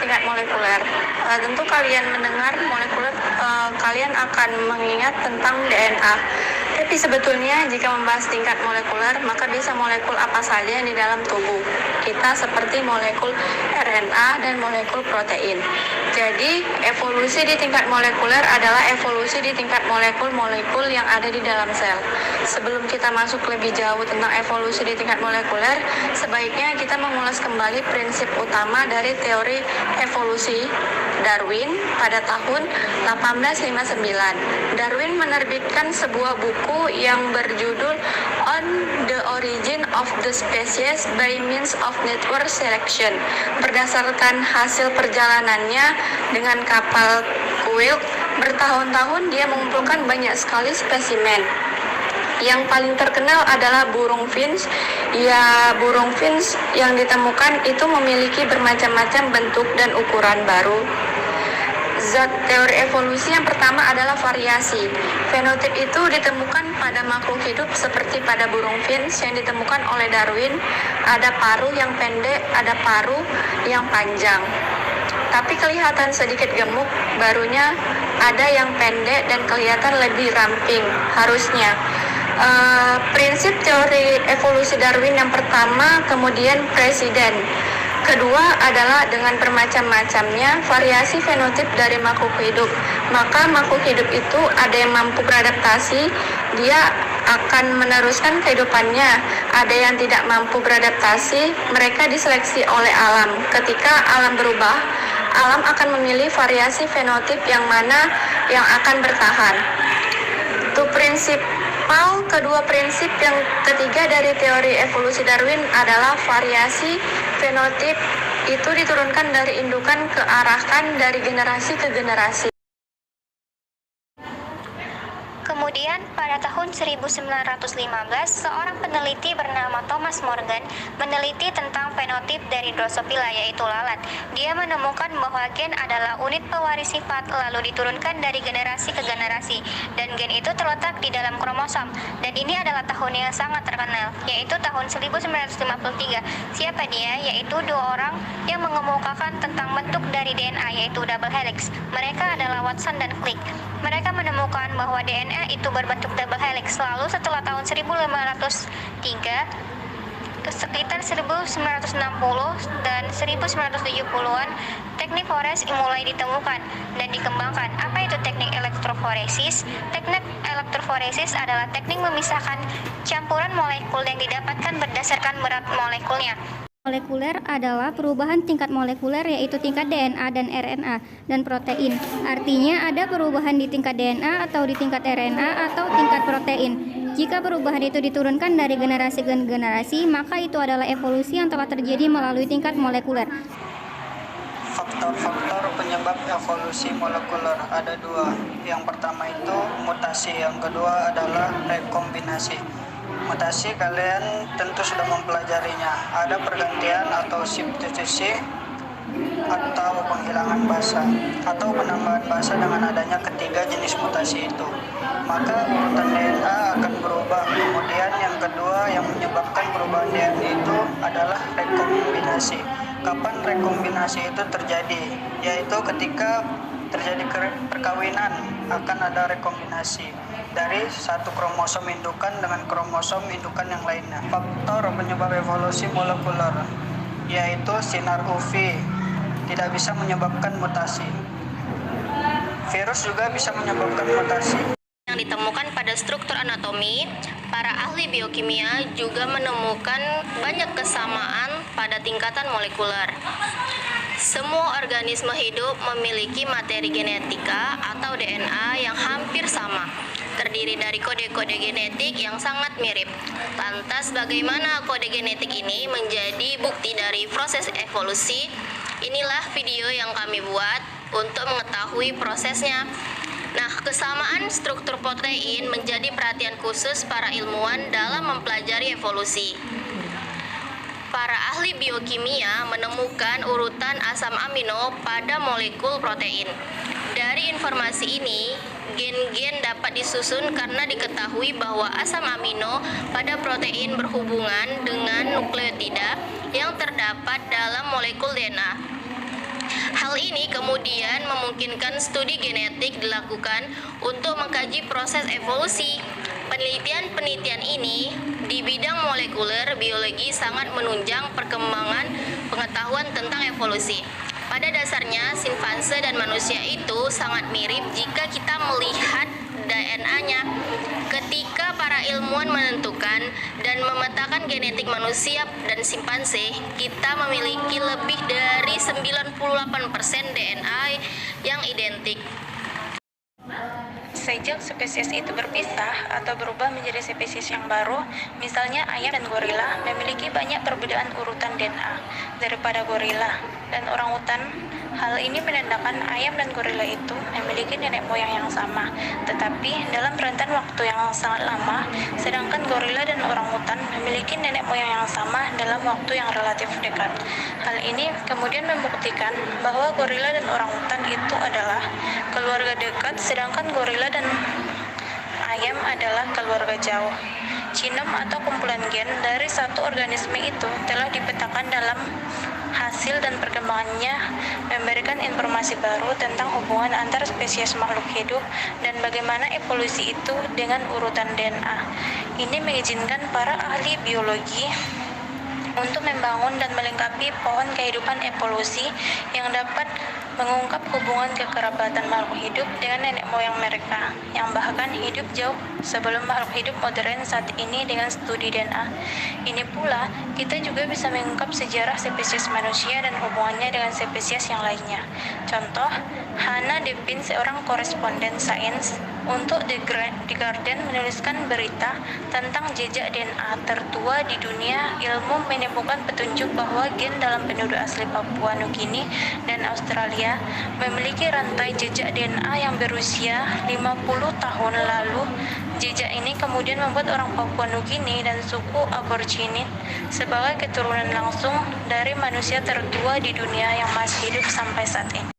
tingkat molekuler. Tentu kalian mendengar molekuler, kalian akan mengingat tentang DNA. Tapi sebetulnya jika membahas tingkat molekuler, maka bisa molekul apa saja di dalam tubuh kita seperti molekul RNA dan molekul protein. Jadi evolusi di tingkat molekuler adalah evolusi di tingkat molekul-molekul yang ada di dalam sel. Sebelum kita masuk lebih jauh tentang evolusi di tingkat molekuler, sebaiknya kita mengulas kembali prinsip utama dari teori evolusi Darwin pada tahun 1859. Darwin menerbitkan sebuah buku yang berjudul On the Origin of the Species by Means of Natural Selection. Berdasarkan hasil perjalanannya dengan kapal Quail, bertahun-tahun dia mengumpulkan banyak sekali spesimen. Yang paling terkenal adalah burung finch. Ya, burung finch yang ditemukan itu memiliki bermacam-macam bentuk dan ukuran baru. Zat teori evolusi yang pertama adalah variasi. Fenotip itu ditemukan pada makhluk hidup seperti pada burung finch yang ditemukan oleh Darwin. Ada paruh yang pendek, ada paruh yang panjang. Tapi kelihatan sedikit gemuk, barunya ada yang pendek dan kelihatan lebih ramping, harusnya. Prinsip teori evolusi Darwin yang pertama, kemudian presiden. Kedua adalah dengan bermacam-macamnya variasi fenotip dari makhluk hidup. Maka makhluk hidup itu ada yang mampu beradaptasi, dia akan meneruskan kehidupannya. Ada yang tidak mampu beradaptasi, mereka diseleksi oleh alam. Ketika alam berubah, alam akan memilih variasi fenotip yang mana yang akan bertahan. Itu prinsip. Kedua prinsip yang ketiga dari teori evolusi Darwin adalah variasi fenotip itu diturunkan dari indukan ke arahkan dari generasi ke generasi. Kemudian pada tahun 1915, seorang peneliti bernama Thomas Morgan meneliti tentang fenotip dari Drosophila, yaitu lalat. Dia menemukan bahwa gen adalah unit pewaris sifat lalu diturunkan dari generasi ke generasi, dan gen itu terletak di dalam kromosom. Dan ini adalah tahun yang sangat terkenal, yaitu tahun 1953. Siapa dia? Yaitu dua orang yang mengemukakan tentang bentuk dari DNA, yaitu double helix. Mereka adalah Watson dan Crick. Mereka menemukan bahwa DNA itu berbentuk double helix. Lalu setelah tahun 1503, sekitar 1960 dan 1970-an, teknik foresis mulai ditemukan dan dikembangkan. Apa itu teknik elektroforesis? Teknik elektroforesis adalah teknik memisahkan campuran molekul yang didapatkan berdasarkan berat molekulnya. Molekuler adalah perubahan tingkat molekuler, yaitu tingkat DNA dan RNA dan protein. Artinya ada perubahan di tingkat DNA atau di tingkat RNA atau tingkat protein. Jika perubahan itu diturunkan dari generasi ke generasi, maka itu adalah evolusi yang telah terjadi melalui tingkat molekuler. Faktor-faktor penyebab evolusi molekuler ada dua. Yang pertama itu mutasi, yang kedua adalah rekombinasi. Mutasi kalian tentu sudah mempelajarinya. Ada pergantian atau substitusi atau penghilangan basa atau penambahan basa dengan adanya ketiga jenis mutasi itu. Maka urutan DNA akan berubah. Kemudian yang kedua yang menyebabkan perubahan DNA itu adalah rekombinasi. Kapan rekombinasi itu terjadi? Yaitu ketika terjadi perkawinan akan ada rekombinasi dari satu kromosom indukan dengan kromosom indukan yang lainnya. Faktor penyebab evolusi molekuler yaitu sinar UV tidak bisa menyebabkan mutasi. Virus juga bisa menyebabkan mutasi. Yang ditemukan pada struktur anatomi, para ahli biokimia juga menemukan banyak kesamaan pada tingkatan molekuler. Semua organisme hidup memiliki materi genetika atau DNA yang hampir sama, terdiri dari kode-kode genetik yang sangat mirip. Lantas bagaimana kode genetik ini menjadi bukti dari proses evolusi? Inilah video yang kami buat untuk mengetahui prosesnya. Nah, kesamaan struktur protein menjadi perhatian khusus para ilmuwan dalam mempelajari evolusi. Para ahli biokimia menemukan urutan asam amino pada molekul protein. Dari informasi ini, gen-gen dapat disusun karena diketahui bahwa asam amino pada protein berhubungan dengan nukleotida yang terdapat dalam molekul DNA. Hal ini kemudian memungkinkan studi genetik dilakukan untuk mengkaji proses evolusi. Penelitian-penelitian ini di bidang molekuler biologi sangat menunjang perkembangan pengetahuan tentang evolusi. Pada dasarnya, simpanse dan manusia itu sangat mirip jika kita melihat DNA-nya. Ketika para ilmuwan menentukan dan memetakan genetik manusia dan simpanse, kita memiliki lebih dari 98% DNA yang identik. Sejak spesies itu berpisah atau berubah menjadi spesies yang baru, misalnya ayam dan gorila memiliki banyak perbedaan urutan DNA daripada gorila dan orangutan. Hal ini menandakan ayam dan gorila itu memiliki nenek moyang yang sama, tetapi dalam rentan waktu yang sangat lama, sedangkan gorila dan orangutan memiliki nenek moyang yang sama dalam waktu yang relatif dekat. Hal ini kemudian membuktikan bahwa gorila dan orangutan itu adalah keluarga dekat, sedangkan gorila dan ayam adalah keluarga jauh. Genom atau kumpulan gen dari satu organisme itu telah dipetakan dalam hasil dan perkembangannya memberikan informasi baru tentang hubungan antar spesies makhluk hidup dan bagaimana evolusi itu dengan urutan DNA. Ini mengizinkan para ahli biologi untuk membangun dan melengkapi pohon kehidupan evolusi yang dapat mengungkap hubungan kekerabatan makhluk hidup dengan nenek moyang mereka, yang bahkan hidup jauh sebelum makhluk hidup modern saat ini dengan studi DNA. Ini pula, kita juga bisa mengungkap sejarah spesies manusia dan hubungannya dengan spesies yang lainnya. Contoh, Hannah Depin, seorang koresponden sains untuk The Guardian, menuliskan berita tentang jejak DNA tertua di dunia. Ilmu menemukan petunjuk bahwa gen dalam penduduk asli Papua Nugini dan Australia memiliki rantai jejak DNA yang berusia 50 tahun lalu. Jejak ini kemudian membuat orang Papua Nugini dan suku Aborigine sebagai keturunan langsung dari manusia tertua di dunia yang masih hidup sampai saat ini.